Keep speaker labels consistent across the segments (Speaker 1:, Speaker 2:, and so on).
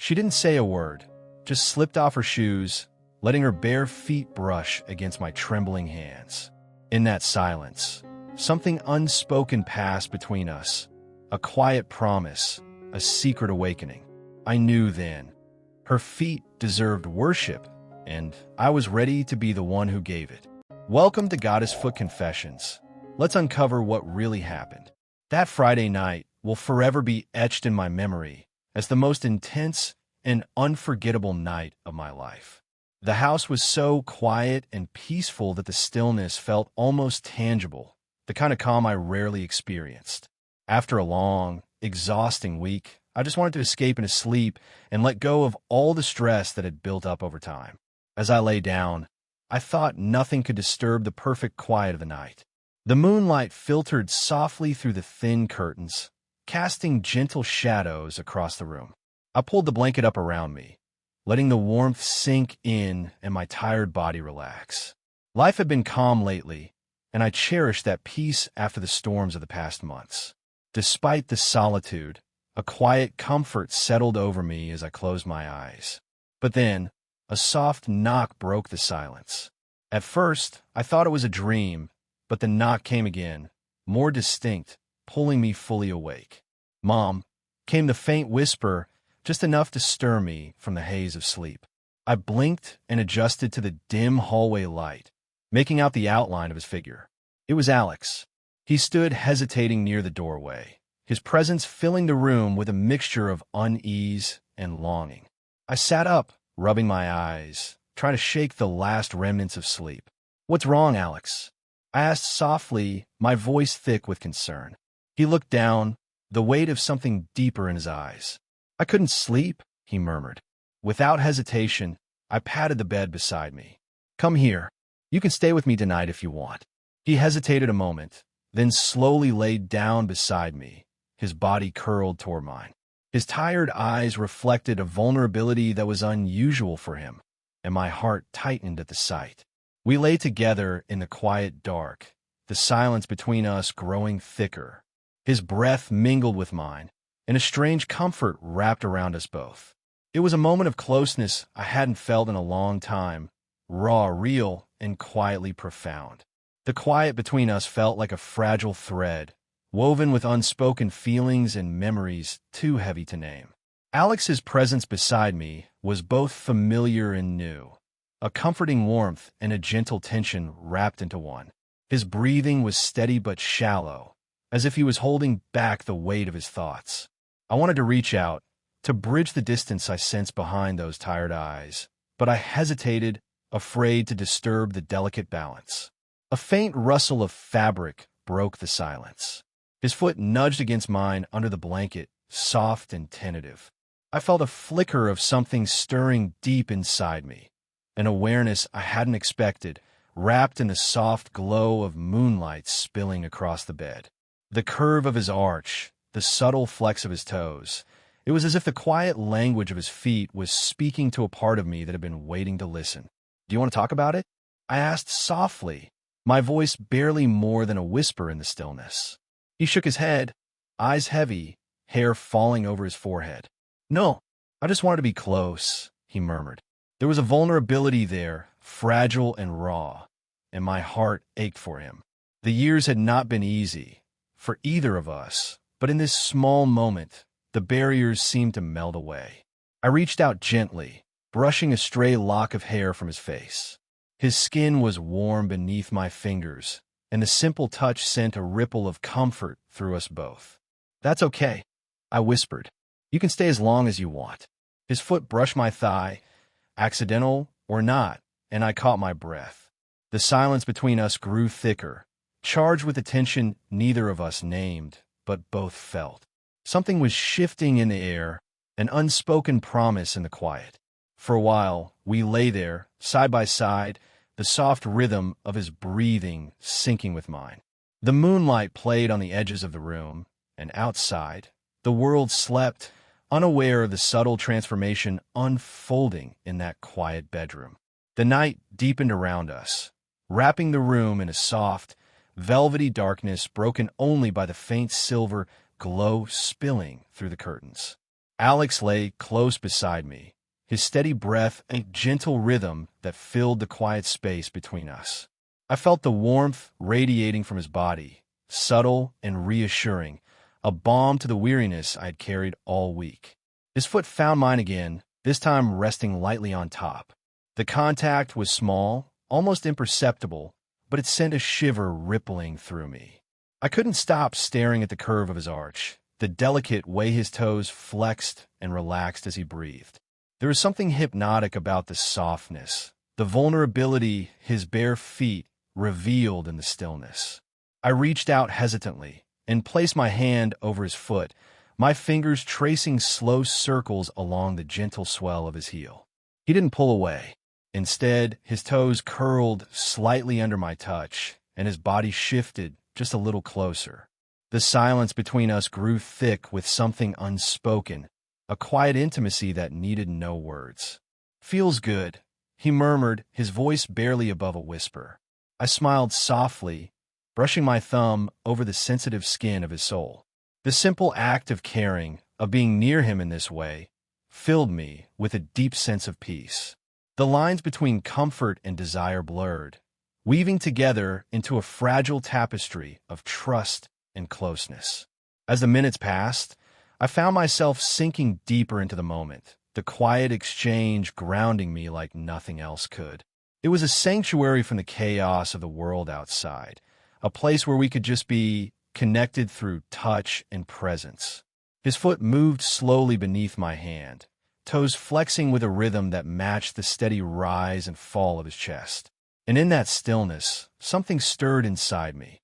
Speaker 1: She didn't say a word, just slipped off her shoes, letting her bare feet brush against my trembling hands. In that silence, something unspoken passed between us, a quiet promise, a secret awakening. I knew then. Her feet deserved worship, and I was ready to be the one who gave it. Welcome to Goddess Foot Confessions. Let's uncover what really happened. That Friday night will forever be etched in my memory as the most intense and unforgettable night of my life. The house was so quiet and peaceful that the stillness felt almost tangible, the kind of calm I rarely experienced. After a long, exhausting week, I just wanted to escape into sleep and let go of all the stress that had built up over time. As I lay down, I thought nothing could disturb the perfect quiet of the night. The moonlight filtered softly through the thin curtains, casting gentle shadows across the room. I pulled the blanket up around me, letting the warmth sink in and my tired body relax. Life had been calm lately, and I cherished that peace after the storms of the past months. Despite the solitude, a quiet comfort settled over me as I closed my eyes. But then, a soft knock broke the silence. At first, I thought it was a dream, but the knock came again, more distinct, pulling me fully awake. "Mom," came the faint whisper, just enough to stir me from the haze of sleep. I blinked and adjusted to the dim hallway light, making out the outline of his figure. It was Alex. He stood hesitating near the doorway, his presence filling the room with a mixture of unease and longing. I sat up, rubbing my eyes, trying to shake the last remnants of sleep. "What's wrong, Alex?" I asked softly, my voice thick with concern. He looked down, the weight of something deeper in his eyes. "I couldn't sleep," he murmured. Without hesitation, I patted the bed beside me. "Come here. You can stay with me tonight if you want." He hesitated a moment, then slowly laid down beside me, his body curled toward mine. His tired eyes reflected a vulnerability that was unusual for him, and my heart tightened at the sight. We lay together in the quiet dark, the silence between us growing thicker. His breath mingled with mine, and a strange comfort wrapped around us both. It was a moment of closeness I hadn't felt in a long time, raw, real, and quietly profound. The quiet between us felt like a fragile thread, woven with unspoken feelings and memories too heavy to name. Alex's presence beside me was both familiar and new, a comforting warmth and a gentle tension wrapped into one. His breathing was steady but shallow, as if he was holding back the weight of his thoughts. I wanted to reach out, to bridge the distance I sensed behind those tired eyes, but I hesitated, afraid to disturb the delicate balance. A faint rustle of fabric broke the silence. His foot nudged against mine under the blanket, soft and tentative. I felt a flicker of something stirring deep inside me, an awareness I hadn't expected, wrapped in the soft glow of moonlight spilling across the bed. The curve of his arch, the subtle flex of his toes. It was as if the quiet language of his feet was speaking to a part of me that had been waiting to listen. "Do you want to talk about it?" I asked softly, my voice barely more than a whisper in the stillness. He shook his head, eyes heavy, hair falling over his forehead. "No, I just wanted to be close," he murmured. There was a vulnerability there, fragile and raw, and my heart ached for him. The years had not been easy, for either of us, but in this small moment, the barriers seemed to melt away. I reached out gently, brushing a stray lock of hair from his face. His skin was warm beneath my fingers, and the simple touch sent a ripple of comfort through us both. "That's okay," I whispered. "You can stay as long as you want." His foot brushed my thigh, accidental or not, and I caught my breath. The silence between us grew thicker, charged with a tension neither of us named, but both felt. Something was shifting in the air, an unspoken promise in the quiet. For a while, we lay there, side by side, the soft rhythm of his breathing syncing with mine. The moonlight played on the edges of the room, and outside, the world slept, unaware of the subtle transformation unfolding in that quiet bedroom. The night deepened around us, wrapping the room in a soft, velvety darkness broken only by the faint silver glow spilling through the curtains. Alex lay close beside me, his steady breath a gentle rhythm that filled the quiet space between us. I felt the warmth radiating from his body, subtle and reassuring, a balm to the weariness I had carried all week. His foot found mine again, this time resting lightly on top. The contact was small, almost imperceptible, but it sent a shiver rippling through me. I couldn't stop staring at the curve of his arch, the delicate way his toes flexed and relaxed as he breathed. There was something hypnotic about the softness, the vulnerability his bare feet revealed in the stillness. I reached out hesitantly and placed my hand over his foot, my fingers tracing slow circles along the gentle swell of his heel. He didn't pull away. Instead, his toes curled slightly under my touch, and his body shifted just a little closer. The silence between us grew thick with something unspoken, a quiet intimacy that needed no words. "Feels good," he murmured, his voice barely above a whisper. I smiled softly, brushing my thumb over the sensitive skin of his soul. The simple act of caring, of being near him in this way, filled me with a deep sense of peace. The lines between comfort and desire blurred, weaving together into a fragile tapestry of trust and closeness. As the minutes passed, I found myself sinking deeper into the moment, the quiet exchange grounding me like nothing else could. It was a sanctuary from the chaos of the world outside, a place where we could just be connected through touch and presence. His foot moved slowly beneath my hand, toes flexing with a rhythm that matched the steady rise and fall of his chest. And in that stillness, something stirred inside me,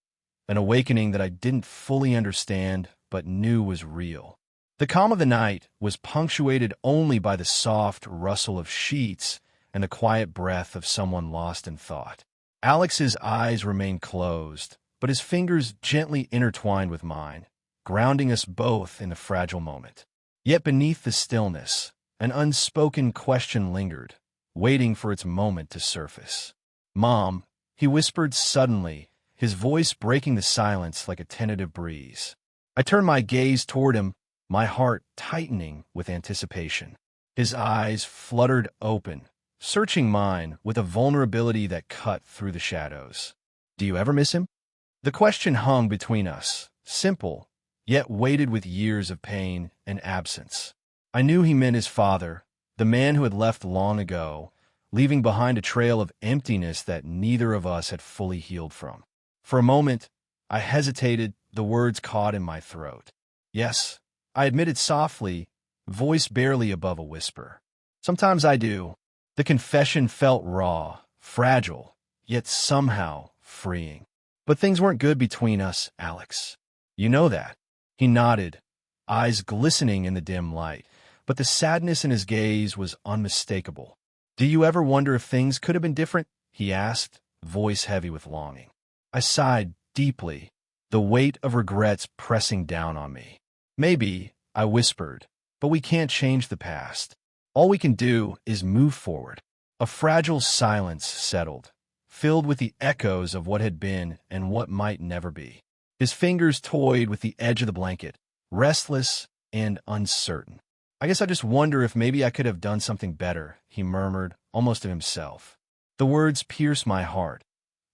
Speaker 1: an awakening that I didn't fully understand but knew was real. The calm of the night was punctuated only by the soft rustle of sheets and the quiet breath of someone lost in thought. Alex's eyes remained closed, but his fingers gently intertwined with mine, grounding us both in the fragile moment. Yet beneath the stillness, an unspoken question lingered, waiting for its moment to surface. "Mom," he whispered suddenly, his voice breaking the silence like a tentative breeze. I turned my gaze toward him, my heart tightening with anticipation. His eyes fluttered open, searching mine with a vulnerability that cut through the shadows. "Do you ever miss him?" The question hung between us, simple, yet weighted with years of pain and absence. I knew he meant his father, the man who had left long ago, leaving behind a trail of emptiness that neither of us had fully healed from. For a moment, I hesitated, the words caught in my throat. "Yes," I admitted softly, voice barely above a whisper. "Sometimes I do." The confession felt raw, fragile, yet somehow freeing. "But things weren't good between us, Alex. You know that." He nodded, eyes glistening in the dim light, but the sadness in his gaze was unmistakable. "Do you ever wonder if things could have been different?" he asked, voice heavy with longing. I sighed deeply, the weight of regrets pressing down on me. "Maybe," I whispered, "but we can't change the past. All we can do is move forward." A fragile silence settled, filled with the echoes of what had been and what might never be. His fingers toyed with the edge of the blanket, restless and uncertain. "I guess I just wonder if maybe I could have done something better," he murmured, almost to himself. The words pierced my heart.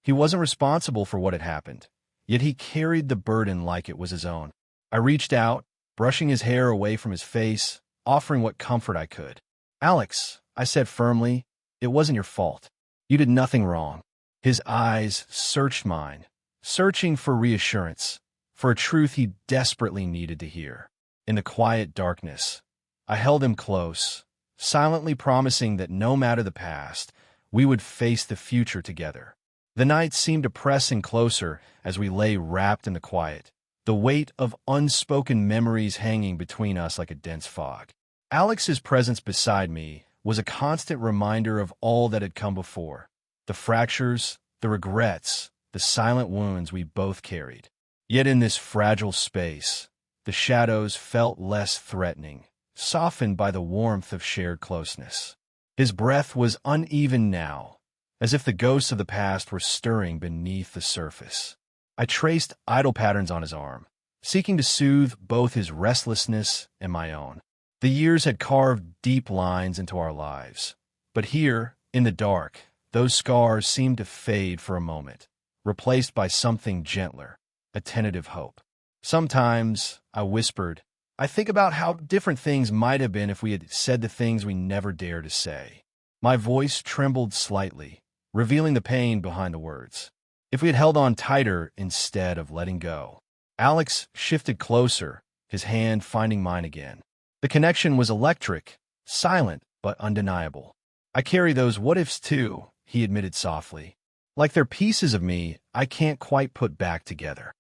Speaker 1: He wasn't responsible for what had happened, yet he carried the burden like it was his own. I reached out, brushing his hair away from his face, offering what comfort I could. "Alex," I said firmly, "it wasn't your fault. You did nothing wrong." His eyes searched mine, searching for reassurance, for a truth he desperately needed to hear. In the quiet darkness, I held him close, silently promising that no matter the past, we would face the future together. The night seemed to press in closer as we lay wrapped in the quiet, the weight of unspoken memories hanging between us like a dense fog. Alex's presence beside me was a constant reminder of all that had come before, the fractures, the regrets, the silent wounds we both carried. Yet in this fragile space, the shadows felt less threatening, softened by the warmth of shared closeness. His breath was uneven now, as if the ghosts of the past were stirring beneath the surface. I traced idle patterns on his arm, seeking to soothe both his restlessness and my own. The years had carved deep lines into our lives. But here, in the dark, those scars seemed to fade for a moment, replaced by something gentler, a tentative hope. Sometimes, I whispered, I think about how different things might have been if we had said the things we never dared to say. My voice trembled slightly, revealing the pain behind the words. If we had held on tighter instead of letting go. Alex shifted closer, his hand finding mine again. The connection was electric, silent, but undeniable. I carry those what-ifs too, he admitted softly. Like they're pieces of me I can't quite put back together.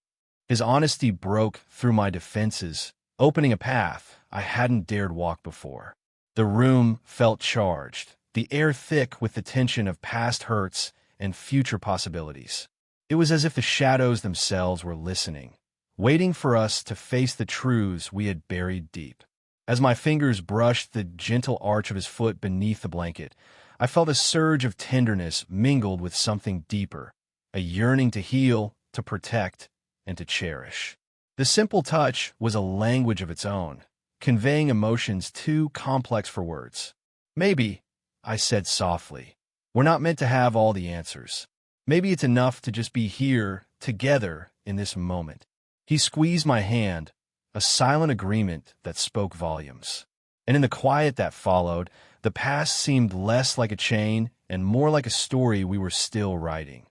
Speaker 1: His honesty broke through my defenses, opening a path I hadn't dared walk before. The room felt charged, the air thick with the tension of past hurts and future possibilities. It was as if the shadows themselves were listening, waiting for us to face the truths we had buried deep. As my fingers brushed the gentle arch of his foot beneath the blanket, I felt a surge of tenderness mingled with something deeper, a yearning to heal, to protect, and to cherish. The simple touch was a language of its own, conveying emotions too complex for words. Maybe, I said softly, we're not meant to have all the answers. Maybe it's enough to just be here, together, in this moment. He squeezed my hand, a silent agreement that spoke volumes. And in the quiet that followed, the past seemed less like a chain and more like a story we were still writing,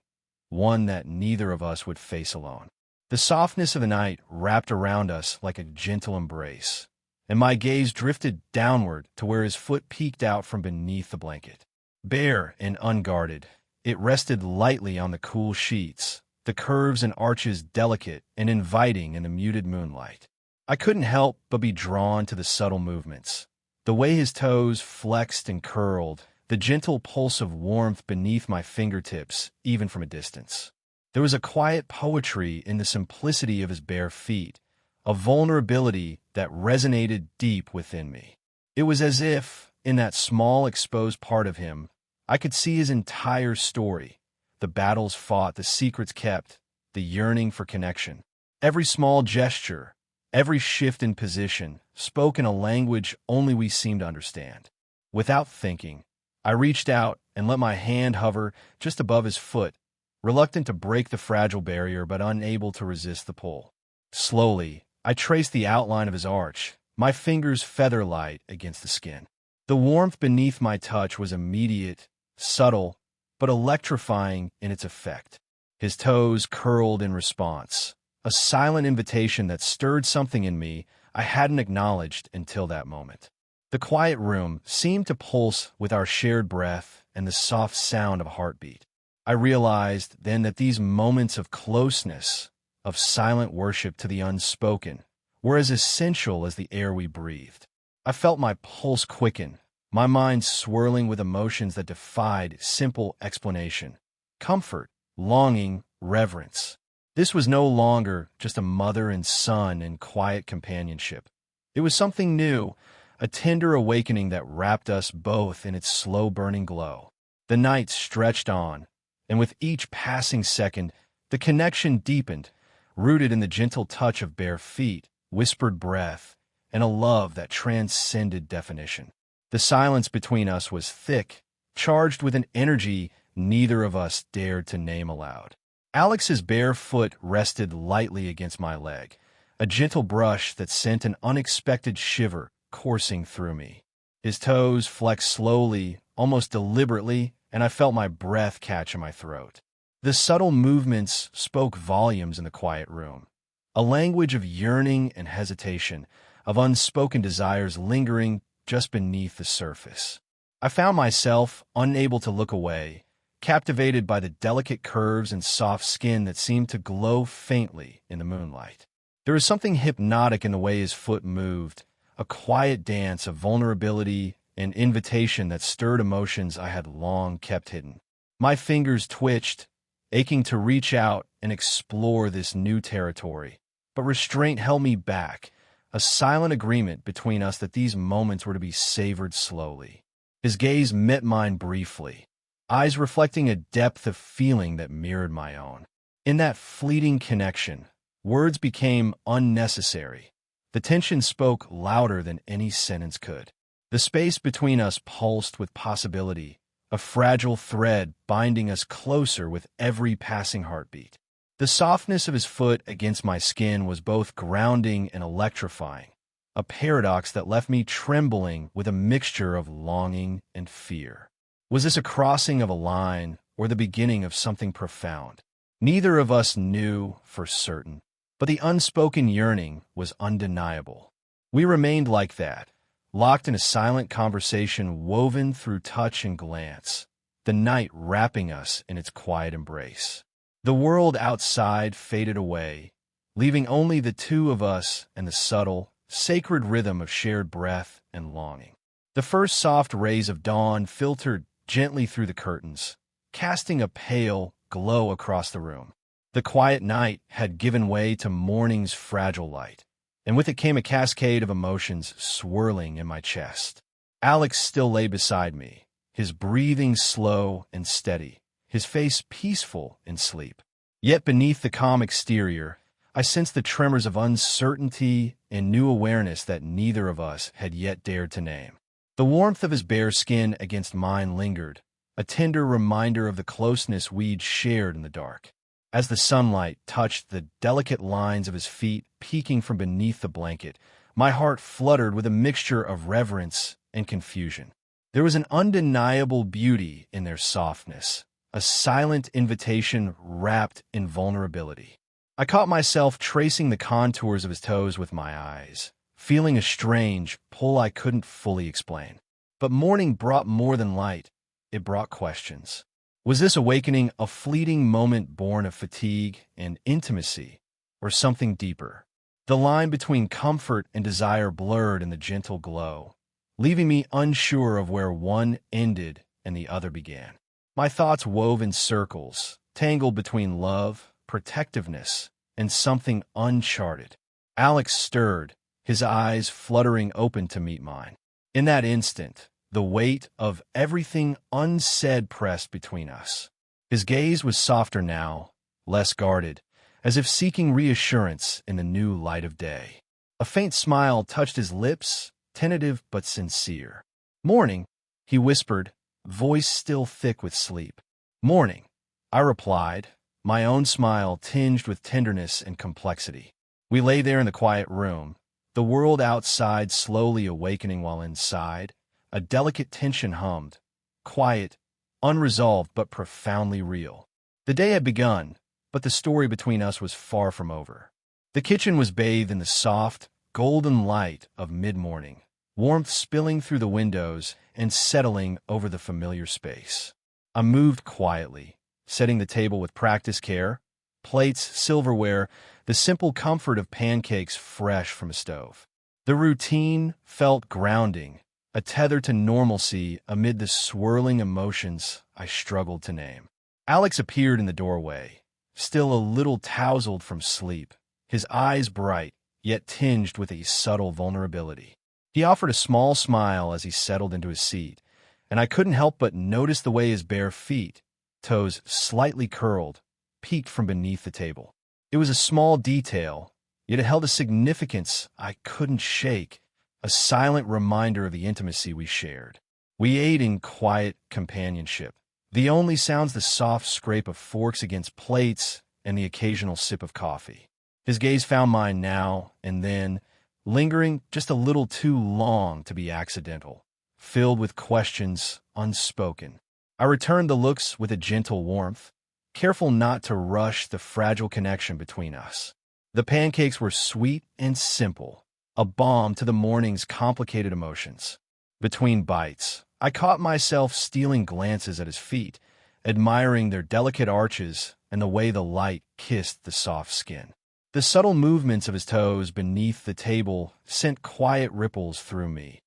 Speaker 1: one that neither of us would face alone. The softness of the night wrapped around us like a gentle embrace, and my gaze drifted downward to where his foot peeked out from beneath the blanket. Bare and unguarded, it rested lightly on the cool sheets, the curves and arches delicate and inviting in the muted moonlight. I couldn't help but be drawn to the subtle movements, the way his toes flexed and curled, the gentle pulse of warmth beneath my fingertips, even from a distance. There was a quiet poetry in the simplicity of his bare feet, a vulnerability that resonated deep within me. It was as if, in that small exposed part of him, I could see his entire story, the battles fought, the secrets kept, the yearning for connection. Every small gesture, every shift in position, spoke in a language only we seemed to understand. Without thinking, I reached out and let my hand hover just above his foot, reluctant to break the fragile barrier but unable to resist the pull. Slowly, I traced the outline of his arch, my fingers feather-light against the skin. The warmth beneath my touch was immediate, subtle, but electrifying in its effect. His toes curled in response, a silent invitation that stirred something in me I hadn't acknowledged until that moment. The quiet room seemed to pulse with our shared breath and the soft sound of a heartbeat. I realized then that these moments of closeness, of silent worship to the unspoken, were as essential as the air we breathed. I felt my pulse quicken, my mind swirling with emotions that defied simple explanation. Comfort, longing, reverence. This was no longer just a mother and son in quiet companionship. It was something new, a tender awakening that wrapped us both in its slow-burning glow. The night stretched on, and with each passing second, the connection deepened, rooted in the gentle touch of bare feet, whispered breath, and a love that transcended definition. The silence between us was thick, charged with an energy neither of us dared to name aloud. Alex's bare foot rested lightly against my leg, a gentle brush that sent an unexpected shiver coursing through me. His toes flexed slowly, almost deliberately, and I felt my breath catch in my throat. The subtle movements spoke volumes in the quiet room, a language of yearning and hesitation, of unspoken desires lingering just beneath the surface. I found myself unable to look away, captivated by the delicate curves and soft skin that seemed to glow faintly in the moonlight. There was something hypnotic in the way his foot moved, a quiet dance of vulnerability and invitation that stirred emotions I had long kept hidden. My fingers twitched, aching to reach out and explore this new territory, but restraint held me back, a silent agreement between us that these moments were to be savored slowly. His gaze met mine briefly, eyes reflecting a depth of feeling that mirrored my own. In that fleeting connection, words became unnecessary. The tension spoke louder than any sentence could. The space between us pulsed with possibility, a fragile thread binding us closer with every passing heartbeat. The softness of his foot against my skin was both grounding and electrifying, a paradox that left me trembling with a mixture of longing and fear. Was this a crossing of a line or the beginning of something profound? Neither of us knew for certain, but the unspoken yearning was undeniable. We remained like that, locked in a silent conversation woven through touch and glance, the night wrapping us in its quiet embrace. The world outside faded away, leaving only the two of us and the subtle, sacred rhythm of shared breath and longing. The first soft rays of dawn filtered gently through the curtains, casting a pale glow across the room. The quiet night had given way to morning's fragile light, and with it came a cascade of emotions swirling in my chest. Alex still lay beside me, his breathing slow and steady, his face peaceful in sleep. Yet beneath the calm exterior, I sensed the tremors of uncertainty and new awareness that neither of us had yet dared to name. The warmth of his bare skin against mine lingered, a tender reminder of the closeness we'd shared in the dark. As the sunlight touched the delicate lines of his feet peeking from beneath the blanket, my heart fluttered with a mixture of reverence and confusion. There was an undeniable beauty in their softness, a silent invitation wrapped in vulnerability. I caught myself tracing the contours of his toes with my eyes, feeling a strange pull I couldn't fully explain. But morning brought more than light. It brought questions. Was this awakening a fleeting moment born of fatigue and intimacy, or something deeper? The line between comfort and desire blurred in the gentle glow, leaving me unsure of where one ended and the other began. My thoughts wove in circles, tangled between love, protectiveness, and something uncharted. Alex stirred, his eyes fluttering open to meet mine. In that instant, the weight of everything unsaid pressed between us. His gaze was softer now, less guarded, as if seeking reassurance in the new light of day. A faint smile touched his lips, tentative but sincere. "Morning," he whispered, voice still thick with sleep. "Morning," I replied, my own smile tinged with tenderness and complexity. We lay there in the quiet room, the world outside slowly awakening while inside, a delicate tension hummed, quiet, unresolved but profoundly real. The day had begun, but the story between us was far from over. The kitchen was bathed in the soft, golden light of mid-morning, warmth spilling through the windows and settling over the familiar space. I moved quietly, setting the table with practiced care, plates, silverware, the simple comfort of pancakes fresh from a stove. The routine felt grounding, a tether to normalcy amid the swirling emotions I struggled to name. Alex appeared in the doorway, still a little tousled from sleep, his eyes bright, yet tinged with a subtle vulnerability. He offered a small smile as he settled into his seat, and I couldn't help but notice the way his bare feet, toes slightly curled, peeked from beneath the table. It was a small detail, yet it held a significance I couldn't shake, a silent reminder of the intimacy we shared. We ate in quiet companionship, the only sounds the soft scrape of forks against plates and the occasional sip of coffee. His gaze found mine now and then, lingering just a little too long to be accidental, filled with questions unspoken. I returned the looks with a gentle warmth, careful not to rush the fragile connection between us. The pancakes were sweet and simple, a balm to the morning's complicated emotions. Between bites, I caught myself stealing glances at his feet, admiring their delicate arches and the way the light kissed the soft skin. The subtle movements of his toes beneath the table sent quiet ripples through me,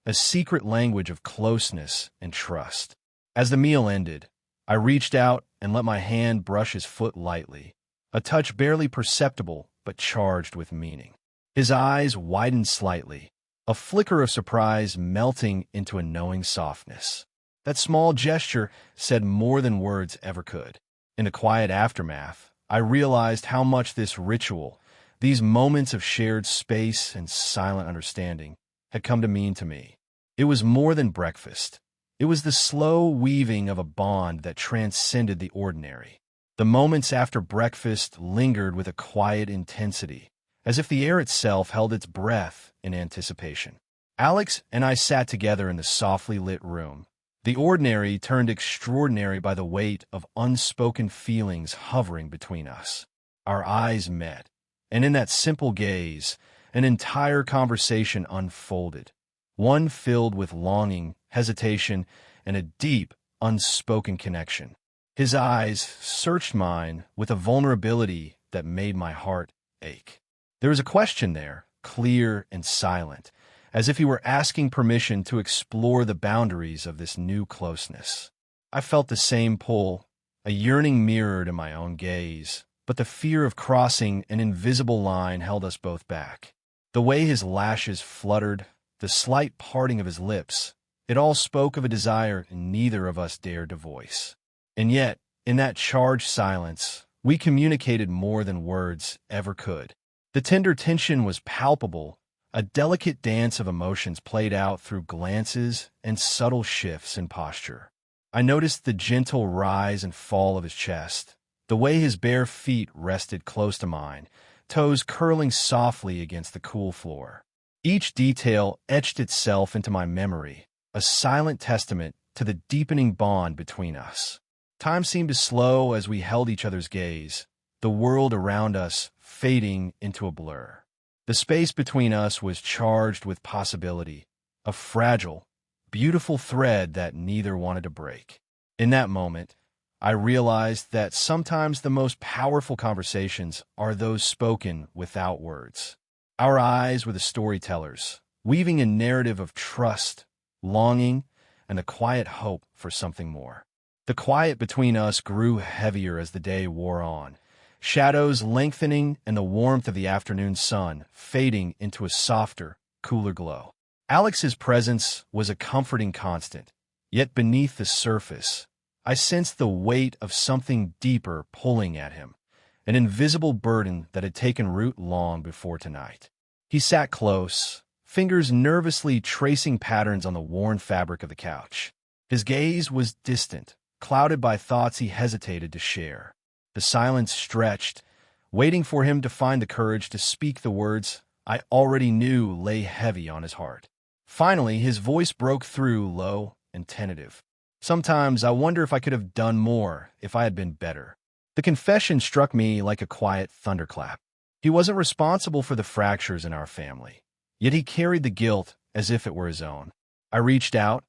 Speaker 1: a secret language of closeness and trust. As the meal ended, I reached out and let my hand brush his foot lightly, a touch barely perceptible but charged with meaning. His eyes widened slightly, a flicker of surprise melting into a knowing softness. That small gesture said more than words ever could. In the quiet aftermath, I realized how much this ritual, These moments of shared space and silent understanding had come to mean to me. It was more than breakfast. It was the slow weaving of a bond that transcended the ordinary. The moments after breakfast lingered with a quiet intensity, as if the air itself held its breath in anticipation. Alex and I sat together in the softly lit room. The ordinary turned extraordinary by the weight of unspoken feelings hovering between us. Our eyes met, and in that simple gaze, an entire conversation unfolded, one filled with longing, hesitation, and a deep, unspoken connection. His eyes searched mine with a vulnerability that made my heart ache. There was a question there, clear and silent, as if he were asking permission to explore the boundaries of this new closeness. I felt the same pull, a yearning mirrored in my own gaze, but the fear of crossing an invisible line held us both back. The way his lashes fluttered, the slight parting of his lips, it all spoke of a desire neither of us dared to voice. And yet, in that charged silence, we communicated more than words ever could. The tender tension was palpable. A delicate dance of emotions played out through glances and subtle shifts in posture. I noticed the gentle rise and fall of his chest, the way his bare feet rested close to mine, toes curling softly against the cool floor. Each detail etched itself into my memory, a silent testament to the deepening bond between us. Time seemed to slow as we held each other's gaze, the world around us fading into a blur. The space between us was charged with possibility, a fragile, beautiful thread that neither wanted to break. In that moment, I realized that sometimes the most powerful conversations are those spoken without words. Our eyes were the storytellers, weaving a narrative of trust, longing, and a quiet hope for something more. The quiet between us grew heavier as the day wore on, shadows lengthening and the warmth of the afternoon sun fading into a softer, cooler glow. Alex's presence was a comforting constant, yet beneath the surface, I sensed the weight of something deeper pulling at him, an invisible burden that had taken root long before tonight. He sat close, fingers nervously tracing patterns on the worn fabric of the couch. His gaze was distant, clouded by thoughts he hesitated to share. The silence stretched, waiting for him to find the courage to speak the words I already knew lay heavy on his heart. Finally, his voice broke through, low and tentative. Sometimes I wonder if I could have done more, if I had been better. The confession struck me like a quiet thunderclap. He wasn't responsible for the fractures in our family, yet he carried the guilt as if it were his own. I reached out,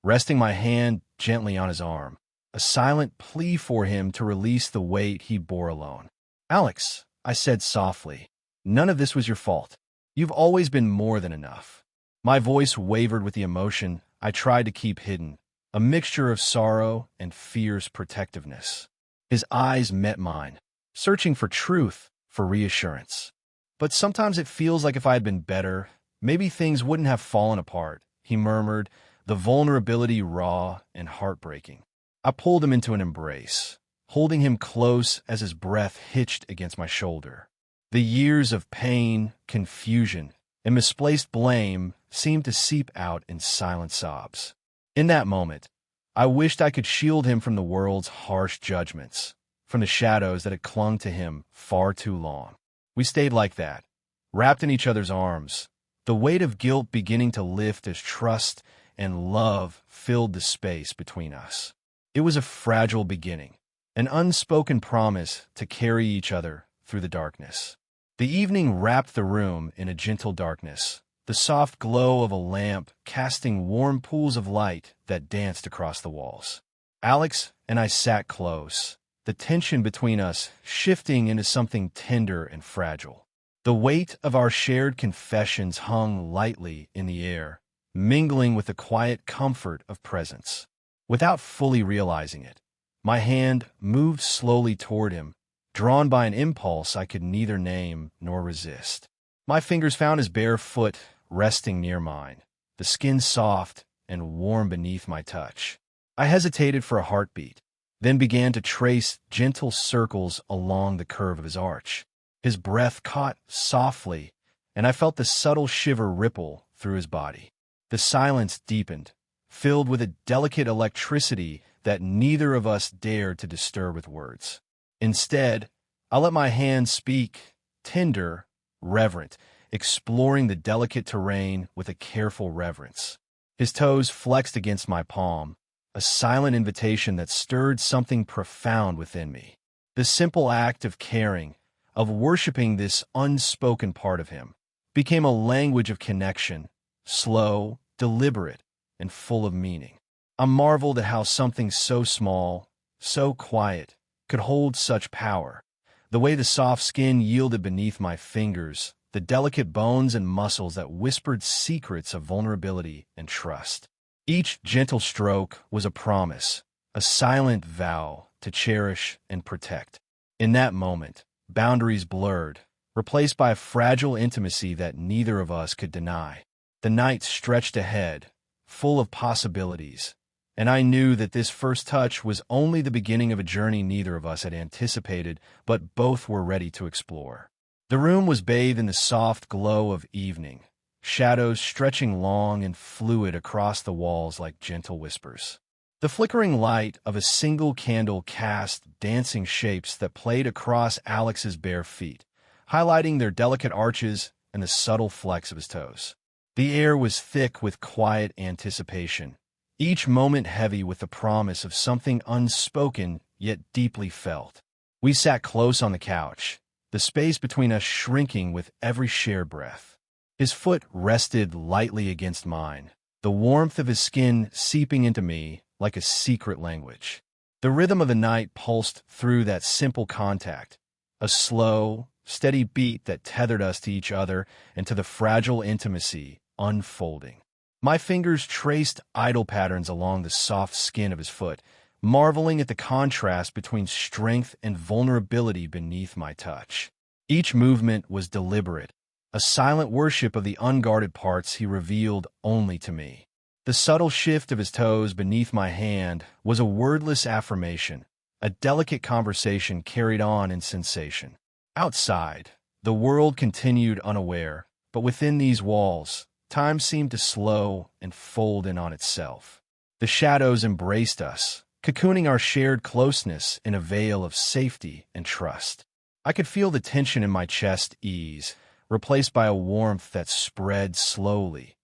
Speaker 1: resting my hand gently on his arm, a silent plea for him to release the weight he bore alone. "Alex," I said softly, "none of this was your fault. You've always been more than enough." My voice wavered with the emotion I tried to keep hidden, a mixture of sorrow and fierce protectiveness. His eyes met mine, searching for truth, for reassurance. "But sometimes it feels like if I had been better, maybe things wouldn't have fallen apart," he murmured, the vulnerability raw and heartbreaking. I pulled him into an embrace, holding him close as his breath hitched against my shoulder. The years of pain, confusion, and misplaced blame seemed to seep out in silent sobs. In that moment, I wished I could shield him from the world's harsh judgments, from the shadows that had clung to him far too long. We stayed like that, wrapped in each other's arms, the weight of guilt beginning to lift as trust and love filled the space between us. It was a fragile beginning, an unspoken promise to carry each other through the darkness. The evening wrapped the room in a gentle darkness, the soft glow of a lamp casting warm pools of light that danced across the walls. Alex and I sat close, the tension between us shifting into something tender and fragile. The weight of our shared confessions hung lightly in the air, mingling with the quiet comfort of presence. Without fully realizing it, my hand moved slowly toward him, drawn by an impulse I could neither name nor resist. My fingers found his bare foot resting near mine, the skin soft and warm beneath my touch. I hesitated for a heartbeat, then began to trace gentle circles along the curve of his arch. His breath caught softly, and I felt the subtle shiver ripple through his body. The silence deepened, filled with a delicate electricity that neither of us dared to disturb with words. Instead, I let my hands speak, tender, reverent, exploring the delicate terrain with a careful reverence. His toes flexed against my palm, a silent invitation that stirred something profound within me. The simple act of caring, of worshiping this unspoken part of him, became a language of connection, slow, deliberate, and full of meaning. I marveled at how something so small, so quiet, could hold such power. The way the soft skin yielded beneath my fingers, the delicate bones and muscles that whispered secrets of vulnerability and trust. Each gentle stroke was a promise, a silent vow to cherish and protect. In that moment, boundaries blurred, replaced by a fragile intimacy that neither of us could deny. The night stretched ahead, full of possibilities, and I knew that this first touch was only the beginning of a journey neither of us had anticipated, but both were ready to explore. The room was bathed in the soft glow of evening, shadows stretching long and fluid across the walls like gentle whispers. The flickering light of a single candle cast dancing shapes that played across Alex's bare feet, highlighting their delicate arches and the subtle flex of his toes. The air was thick with quiet anticipation, each moment heavy with the promise of something unspoken yet deeply felt. We sat close on the couch, the space between us shrinking with every shared breath. His foot rested lightly against mine, the warmth of his skin seeping into me like a secret language. The rhythm of the night pulsed through that simple contact, a slow, steady beat that tethered us to each other and to the fragile intimacy unfolding. My fingers traced idle patterns along the soft skin of his foot, marveling at the contrast between strength and vulnerability beneath my touch. Each movement was deliberate, a silent worship of the unguarded parts he revealed only to me. The subtle shift of his toes beneath my hand was a wordless affirmation, a delicate conversation carried on in sensation. Outside, the world continued unaware, but within these walls, time seemed to slow and fold in on itself. The shadows embraced us, cocooning our shared closeness in a veil of safety and trust. I could feel the tension in my chest ease, replaced by a warmth that spread slowly,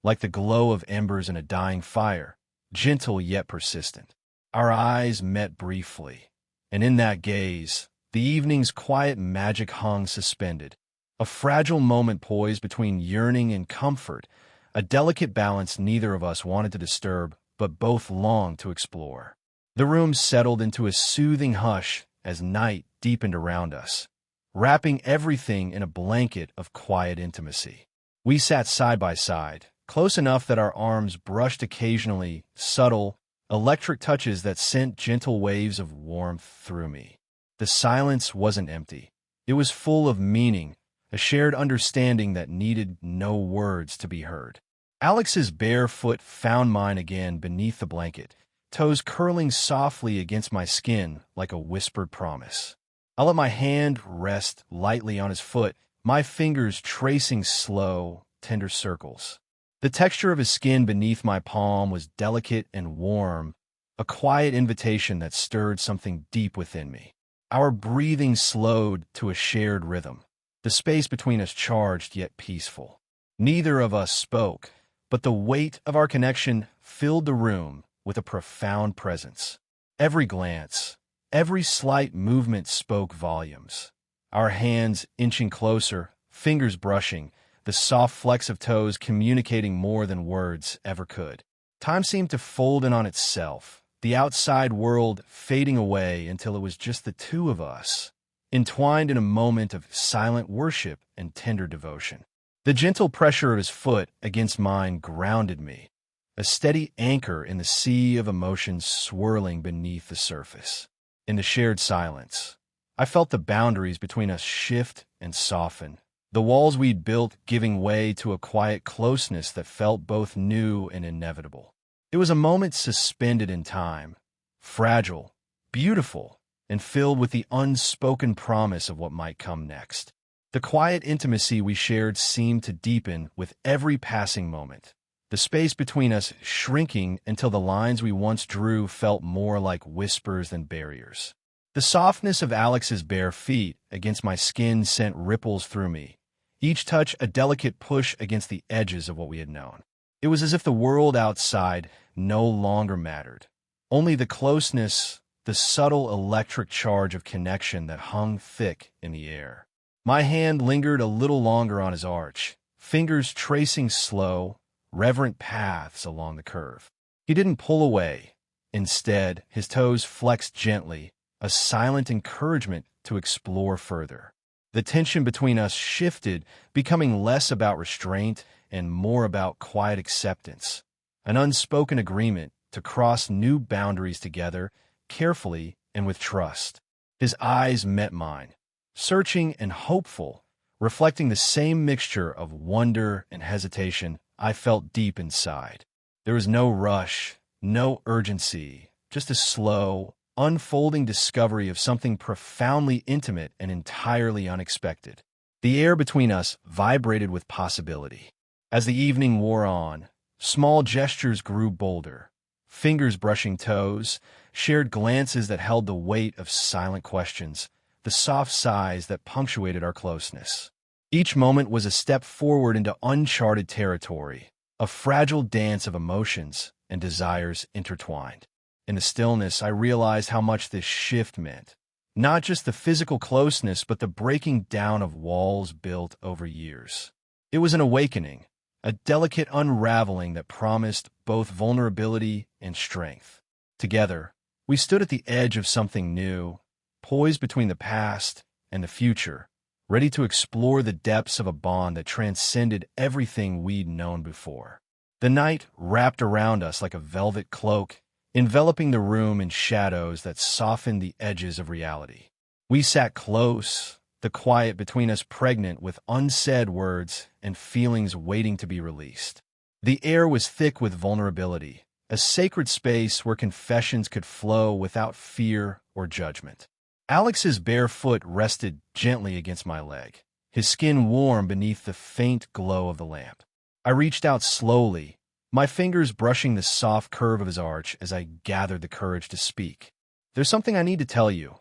Speaker 1: like the glow of embers in a dying fire, gentle yet persistent. Our eyes met briefly, and in that gaze, the evening's quiet magic hung suspended, a fragile moment poised between yearning and comfort, a delicate balance neither of us wanted to disturb, but both longed to explore. The room settled into a soothing hush as night deepened around us, wrapping everything in a blanket of quiet intimacy. We sat side by side, close enough that our arms brushed occasionally, subtle, electric touches that sent gentle waves of warmth through me. The silence wasn't empty. It was full of meaning, a shared understanding that needed no words to be heard. Alex's bare foot found mine again beneath the blanket, toes curling softly against my skin like a whispered promise. I let my hand rest lightly on his foot, my fingers tracing slow, tender circles. The texture of his skin beneath my palm was delicate and warm, a quiet invitation that stirred something deep within me. Our breathing slowed to a shared rhythm, the space between us charged yet peaceful. Neither of us spoke, but the weight of our connection filled the room with a profound presence. Every glance, every slight movement spoke volumes. Our hands inching closer, fingers brushing, the soft flex of toes communicating more than words ever could. Time seemed to fold in on itself, the outside world fading away until it was just the two of us, entwined in a moment of silent worship and tender devotion. The gentle pressure of his foot against mine grounded me, a steady anchor in the sea of emotions swirling beneath the surface. In the shared silence, I felt the boundaries between us shift and soften, the walls we'd built giving way to a quiet closeness that felt both new and inevitable. It was a moment suspended in time, fragile, beautiful, and filled with the unspoken promise of what might come next. The quiet intimacy we shared seemed to deepen with every passing moment, the space between us shrinking until the lines we once drew felt more like whispers than barriers. The softness of Alex's bare feet against my skin sent ripples through me, each touch a delicate push against the edges of what we had known. It was as if the world outside no longer mattered. Only the closeness, the subtle electric charge of connection that hung thick in the air. My hand lingered a little longer on his arch, fingers tracing slow, reverent paths along the curve. He didn't pull away. Instead, his toes flexed gently, a silent encouragement to explore further. The tension between us shifted, becoming less about restraint and more about quiet acceptance, an unspoken agreement to cross new boundaries together, carefully and with trust. His eyes met mine, searching and hopeful, reflecting the same mixture of wonder and hesitation I felt deep inside. There was no rush, no urgency, just a slow, unfolding discovery of something profoundly intimate and entirely unexpected. The air between us vibrated with possibility. As the evening wore on, small gestures grew bolder, fingers brushing toes, shared glances that held the weight of silent questions, the soft sighs that punctuated our closeness. Each moment was a step forward into uncharted territory, a fragile dance of emotions and desires intertwined. In the stillness, I realized how much this shift meant. Not just the physical closeness, but the breaking down of walls built over years. It was an awakening, a delicate unraveling that promised both vulnerability and strength. Together, we stood at the edge of something new, poised between the past and the future, ready to explore the depths of a bond that transcended everything we'd known before. The night wrapped around us like a velvet cloak, enveloping the room in shadows that softened the edges of reality. We sat close, the quiet between us pregnant with unsaid words and feelings waiting to be released. The air was thick with vulnerability, a sacred space where confessions could flow without fear or judgment. Alex's bare foot rested gently against my leg, his skin warm beneath the faint glow of the lamp. I reached out slowly, my fingers brushing the soft curve of his arch as I gathered the courage to speak. "There's something I need to tell you,"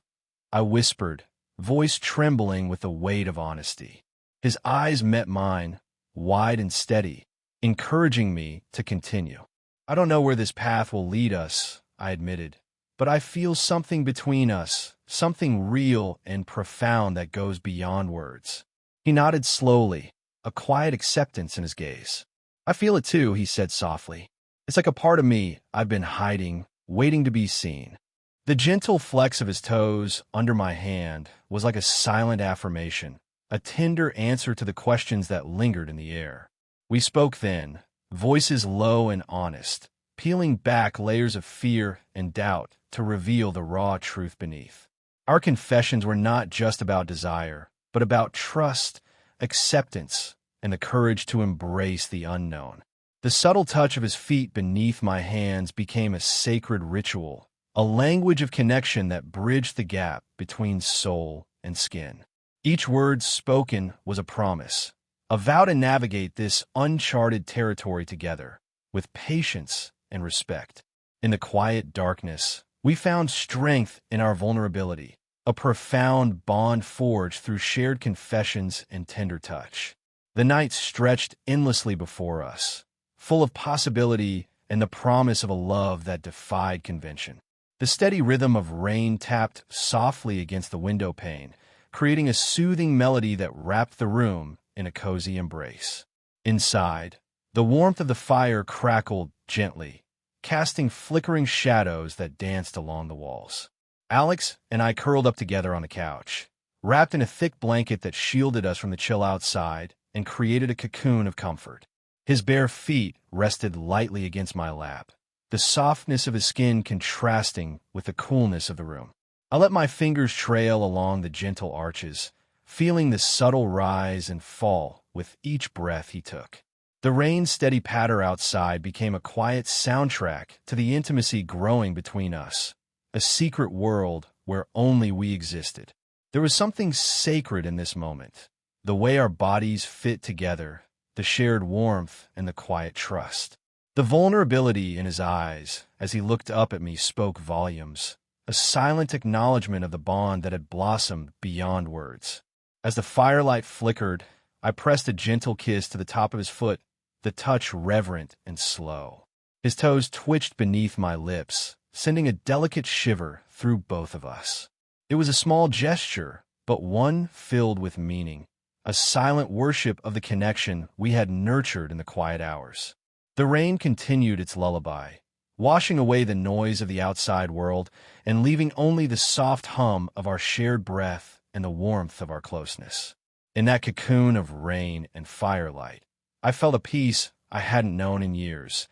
Speaker 1: I whispered, voice trembling with the weight of honesty. His eyes met mine, wide and steady, encouraging me to continue. "I don't know where this path will lead us," I admitted, "but I feel something between us, something real and profound that goes beyond words." He nodded slowly, a quiet acceptance in his gaze. "I feel it too," he said softly. "It's like a part of me I've been hiding, waiting to be seen." The gentle flex of his toes under my hand was like a silent affirmation, a tender answer to the questions that lingered in the air. We spoke then, voices low and honest, peeling back layers of fear and doubt to reveal the raw truth beneath. Our confessions were not just about desire, but about trust, acceptance, and the courage to embrace the unknown. The subtle touch of his feet beneath my hands became a sacred ritual, a language of connection that bridged the gap between soul and skin. Each word spoken was a promise, a vow to navigate this uncharted territory together, with patience and respect. In the quiet darkness, we found strength in our vulnerability, a profound bond forged through shared confessions and tender touch. The night stretched endlessly before us, full of possibility and the promise of a love that defied convention. The steady rhythm of rain tapped softly against the window pane, creating a soothing melody that wrapped the room in a cozy embrace. Inside, the warmth of the fire crackled gently, casting flickering shadows that danced along the walls. Alex and I curled up together on the couch, wrapped in a thick blanket that shielded us from the chill outside and created a cocoon of comfort. His bare feet rested lightly against my lap, the softness of his skin contrasting with the coolness of the room. I let my fingers trail along the gentle arches, feeling the subtle rise and fall with each breath he took. The rain's steady patter outside became a quiet soundtrack to the intimacy growing between us, a secret world where only we existed. There was something sacred in this moment, the way our bodies fit together, the shared warmth and the quiet trust. The vulnerability in his eyes as he looked up at me spoke volumes, a silent acknowledgement of the bond that had blossomed beyond words. As the firelight flickered, I pressed a gentle kiss to the top of his foot, the touch reverent and slow. His toes twitched beneath my lips, sending a delicate shiver through both of us. It was a small gesture, but one filled with meaning, a silent worship of the connection we had nurtured in the quiet hours. The rain continued its lullaby, washing away the noise of the outside world and leaving only the soft hum of our shared breath and the warmth of our closeness. In that cocoon of rain and firelight, I felt a peace I hadn't known in years,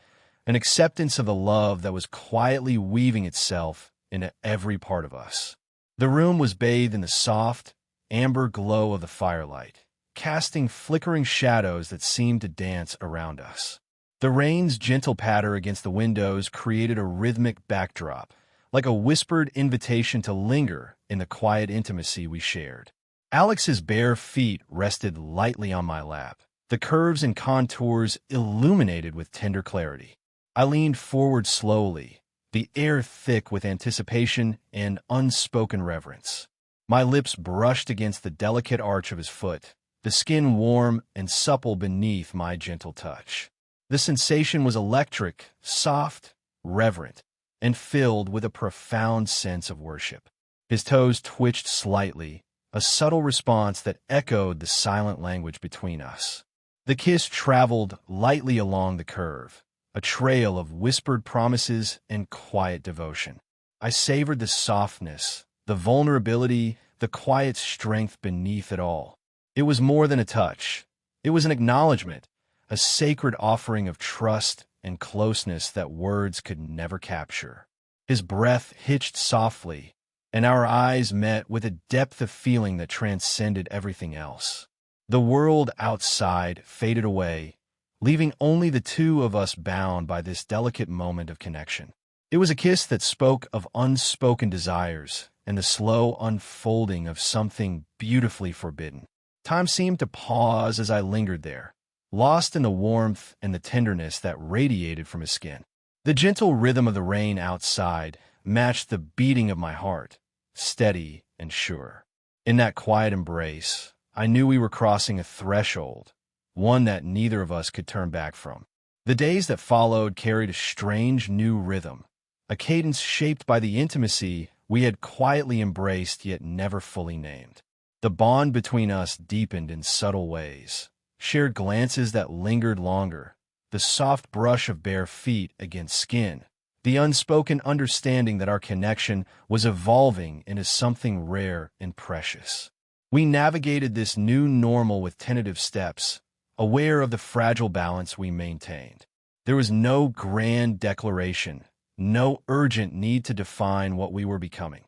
Speaker 1: an acceptance of the love that was quietly weaving itself into every part of us. The room was bathed in the soft, amber glow of the firelight, casting flickering shadows that seemed to dance around us. The rain's gentle patter against the windows created a rhythmic backdrop, like a whispered invitation to linger in the quiet intimacy we shared. Alex's bare feet rested lightly on my lap, the curves and contours illuminated with tender clarity. I leaned forward slowly, the air thick with anticipation and unspoken reverence. My lips brushed against the delicate arch of his foot, the skin warm and supple beneath my gentle touch. The sensation was electric, soft, reverent, and filled with a profound sense of worship. His toes twitched slightly, a subtle response that echoed the silent language between us. The kiss traveled lightly along the curve, a trail of whispered promises and quiet devotion. I savored the softness, the vulnerability, the quiet strength beneath it all. It was more than a touch. It was an acknowledgement, a sacred offering of trust and closeness that words could never capture. His breath hitched softly, and our eyes met with a depth of feeling that transcended everything else. The world outside faded away, leaving only the two of us bound by this delicate moment of connection. It was a kiss that spoke of unspoken desires and the slow unfolding of something beautifully forbidden. Time seemed to pause as I lingered there, lost in the warmth and the tenderness that radiated from his skin. The gentle rhythm of the rain outside matched the beating of my heart, steady and sure. In that quiet embrace, I knew we were crossing a threshold, one that neither of us could turn back from. The days that followed carried a strange new rhythm, a cadence shaped by the intimacy we had quietly embraced yet never fully named. The bond between us deepened in subtle ways, shared glances that lingered longer, the soft brush of bare feet against skin, the unspoken understanding that our connection was evolving into something rare and precious. We navigated this new normal with tentative steps, aware of the fragile balance we maintained. There was no grand declaration, no urgent need to define what we were becoming,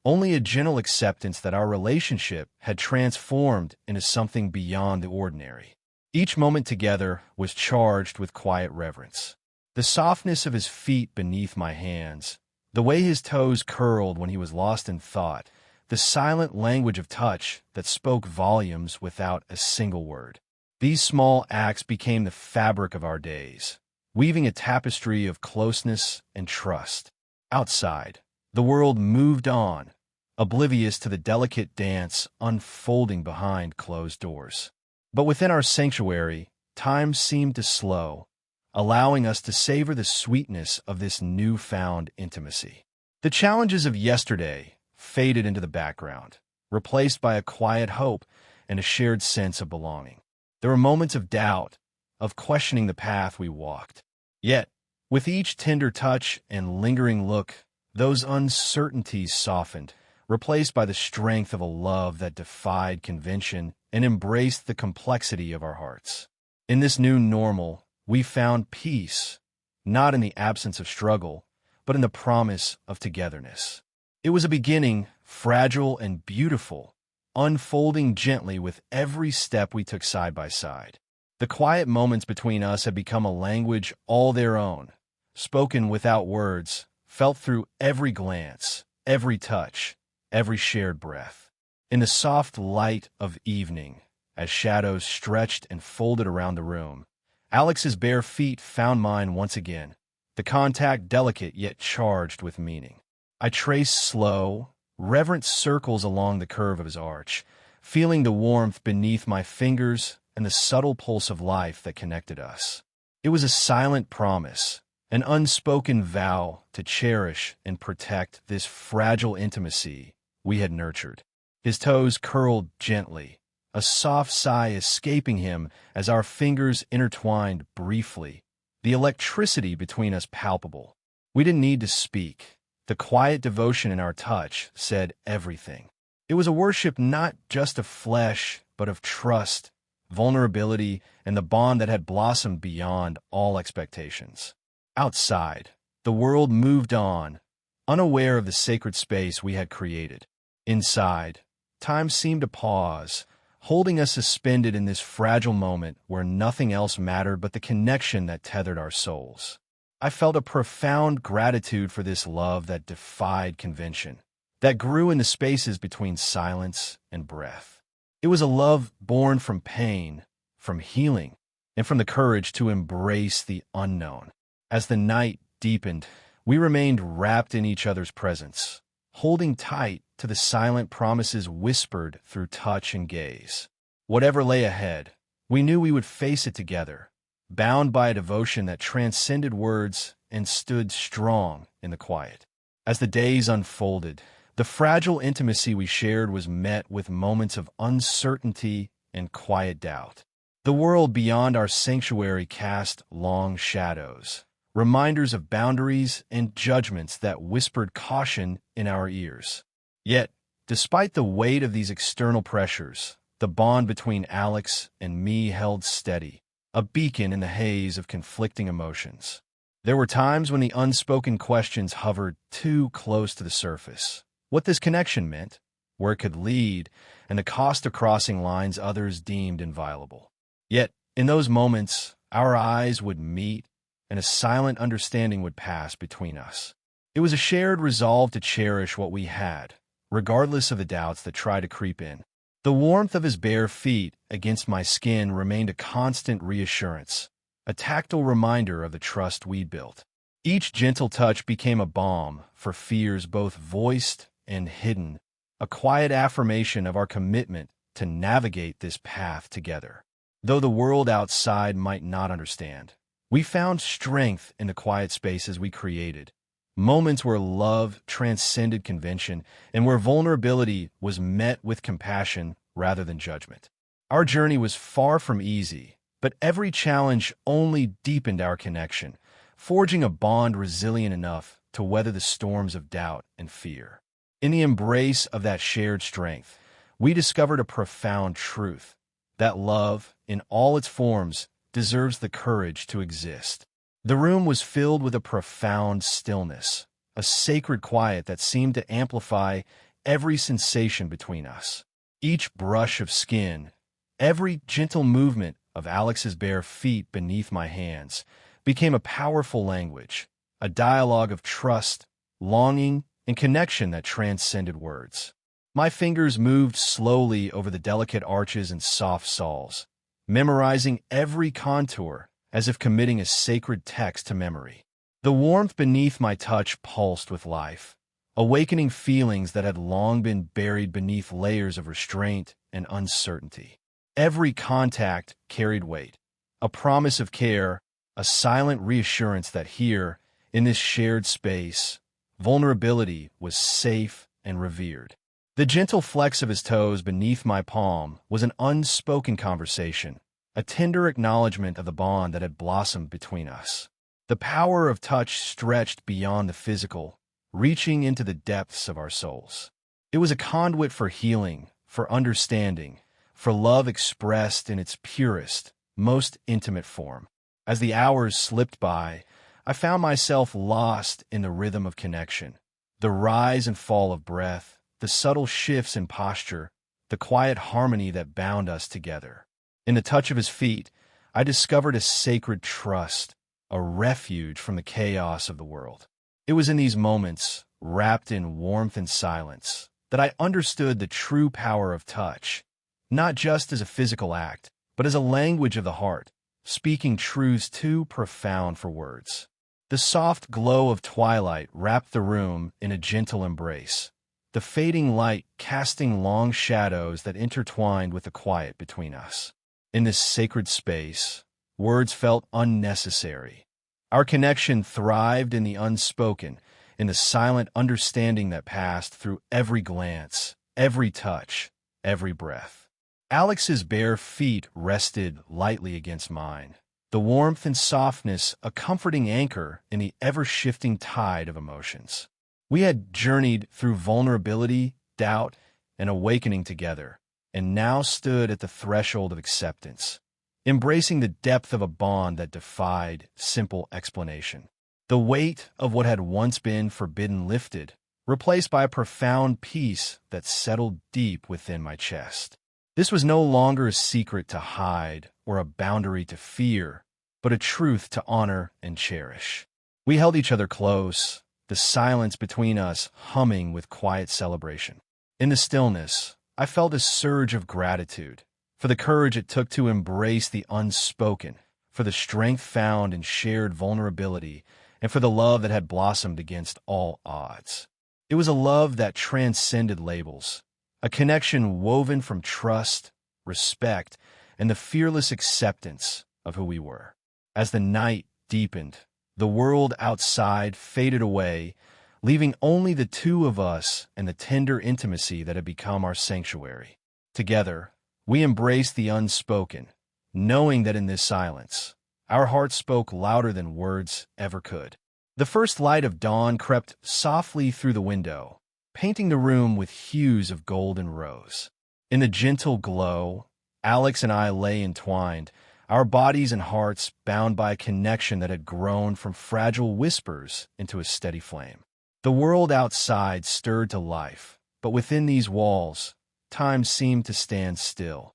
Speaker 1: only a gentle acceptance that our relationship had transformed into something beyond the ordinary. Each moment together was charged with quiet reverence. The softness of his feet beneath my hands, the way his toes curled when he was lost in thought, the silent language of touch that spoke volumes without a single word. These small acts became the fabric of our days, weaving a tapestry of closeness and trust. Outside, the world moved on, oblivious to the delicate dance unfolding behind closed doors. But within our sanctuary, time seemed to slow, allowing us to savor the sweetness of this newfound intimacy. The challenges of yesterday faded into the background, replaced by a quiet hope and a shared sense of belonging. There were moments of doubt, of questioning the path we walked. Yet, with each tender touch and lingering look, those uncertainties softened, replaced by the strength of a love that defied convention and embraced the complexity of our hearts. In this new normal, we found peace, not in the absence of struggle, but in the promise of togetherness. It was a beginning, fragile and beautiful, unfolding gently with every step we took side by side. The quiet moments between us had become a language all their own, spoken without words, felt through every glance, every touch, every shared breath. In the soft light of evening, as shadows stretched and folded around the room, Alex's bare feet found mine once again, the contact delicate yet charged with meaning. I traced slow, reverent circles along the curve of his arch, feeling the warmth beneath my fingers and the subtle pulse of life that connected us. It was a silent promise, an unspoken vow to cherish and protect this fragile intimacy we had nurtured. His toes curled gently, a soft sigh escaping him as our fingers intertwined briefly, the electricity between us palpable. We didn't need to speak. The quiet devotion in our touch said everything. It was a worship not just of flesh, but of trust, vulnerability, and the bond that had blossomed beyond all expectations. Outside, the world moved on, unaware of the sacred space we had created. Inside, time seemed to pause, holding us suspended in this fragile moment where nothing else mattered but the connection that tethered our souls. I felt a profound gratitude for this love that defied convention, that grew in the spaces between silence and breath. It was a love born from pain, from healing, and from the courage to embrace the unknown. As the night deepened, we remained wrapped in each other's presence, holding tight to the silent promises whispered through touch and gaze. Whatever lay ahead, we knew we would face it together, bound by a devotion that transcended words and stood strong in the quiet. As the days unfolded, the fragile intimacy we shared was met with moments of uncertainty and quiet doubt. The world beyond our sanctuary cast long shadows, reminders of boundaries and judgments that whispered caution in our ears. Yet, despite the weight of these external pressures, the bond between Alex and me held steady, a beacon in the haze of conflicting emotions. There were times when the unspoken questions hovered too close to the surface. What this connection meant, where it could lead, and the cost of crossing lines others deemed inviolable. Yet, in those moments, our eyes would meet, and a silent understanding would pass between us. It was a shared resolve to cherish what we had, regardless of the doubts that tried to creep in. The warmth of his bare feet against my skin remained a constant reassurance, a tactile reminder of the trust we'd built. Each gentle touch became a balm for fears both voiced and hidden, a quiet affirmation of our commitment to navigate this path together. Though the world outside might not understand, we found strength in the quiet spaces we created, moments where love transcended convention and where vulnerability was met with compassion rather than judgment. Our journey was far from easy, but every challenge only deepened our connection, forging a bond resilient enough to weather the storms of doubt and fear. In the embrace of that shared strength, we discovered a profound truth, that love, in all its forms, deserves the courage to exist. The room was filled with a profound stillness, a sacred quiet that seemed to amplify every sensation between us. Each brush of skin, every gentle movement of Alex's bare feet beneath my hands became a powerful language, a dialogue of trust, longing, and connection that transcended words. My fingers moved slowly over the delicate arches and soft soles, memorizing every contour as if committing a sacred text to memory. The warmth beneath my touch pulsed with life, awakening feelings that had long been buried beneath layers of restraint and uncertainty. Every contact carried weight, a promise of care, a silent reassurance that here, in this shared space, vulnerability was safe and revered. The gentle flex of his toes beneath my palm was an unspoken conversation, a tender acknowledgement of the bond that had blossomed between us. The power of touch stretched beyond the physical, reaching into the depths of our souls. It was a conduit for healing, for understanding, for love expressed in its purest, most intimate form. As the hours slipped by, I found myself lost in the rhythm of connection, the rise and fall of breath, the subtle shifts in posture, the quiet harmony that bound us together. In the touch of his feet, I discovered a sacred trust, a refuge from the chaos of the world. It was in these moments, wrapped in warmth and silence, that I understood the true power of touch, not just as a physical act, but as a language of the heart, speaking truths too profound for words. The soft glow of twilight wrapped the room in a gentle embrace, the fading light casting long shadows that intertwined with the quiet between us. In this sacred space, words felt unnecessary. Our connection thrived in the unspoken, in the silent understanding that passed through every glance, every touch, every breath. Alex's bare feet rested lightly against mine, the warmth and softness a comforting anchor in the ever-shifting tide of emotions. We had journeyed through vulnerability, doubt, and awakening together, and now stood at the threshold of acceptance, embracing the depth of a bond that defied simple explanation. The weight of what had once been forbidden lifted, replaced by a profound peace that settled deep within my chest. This was no longer a secret to hide or a boundary to fear, but a truth to honor and cherish. We held each other close, the silence between us humming with quiet celebration. In the stillness, I felt a surge of gratitude for the courage it took to embrace the unspoken, for the strength found in shared vulnerability, and for the love that had blossomed against all odds. It was a love that transcended labels, a connection woven from trust, respect, and the fearless acceptance of who we were. As the night deepened, the world outside faded away, leaving only the two of us and the tender intimacy that had become our sanctuary. Together, we embraced the unspoken, knowing that in this silence, our hearts spoke louder than words ever could. The first light of dawn crept softly through the window, painting the room with hues of gold and rose. In the gentle glow, Alex and I lay entwined, our bodies and hearts bound by a connection that had grown from fragile whispers into a steady flame. The world outside stirred to life, but within these walls, time seemed to stand still,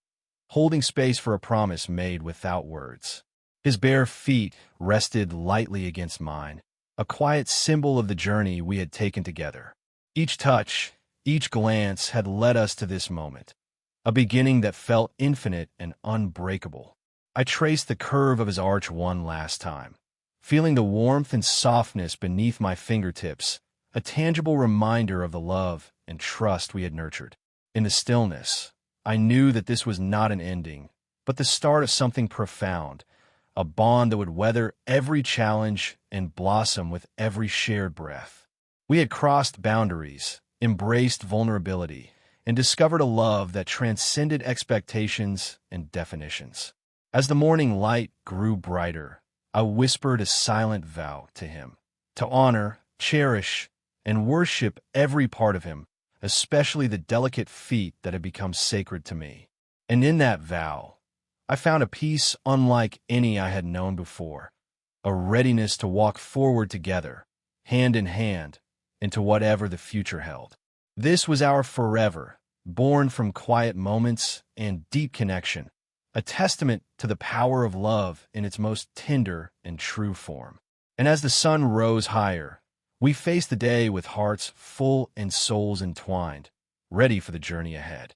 Speaker 1: holding space for a promise made without words. His bare feet rested lightly against mine, a quiet symbol of the journey we had taken together. Each touch, each glance had led us to this moment, a beginning that felt infinite and unbreakable. I traced the curve of his arch one last time, feeling the warmth and softness beneath my fingertips, a tangible reminder of the love and trust we had nurtured. In the stillness, I knew that this was not an ending, but the start of something profound, a bond that would weather every challenge and blossom with every shared breath. We had crossed boundaries, embraced vulnerability, and discovered a love that transcended expectations and definitions. As the morning light grew brighter, I whispered a silent vow to him, to honor, cherish, and worship every part of him, especially the delicate feet that had become sacred to me. And in that vow, I found a peace unlike any I had known before, a readiness to walk forward together, hand in hand, into whatever the future held. This was our forever, born from quiet moments and deep connection, a testament to the power of love in its most tender and true form. And as the sun rose higher, we faced the day with hearts full and souls entwined, ready for the journey ahead.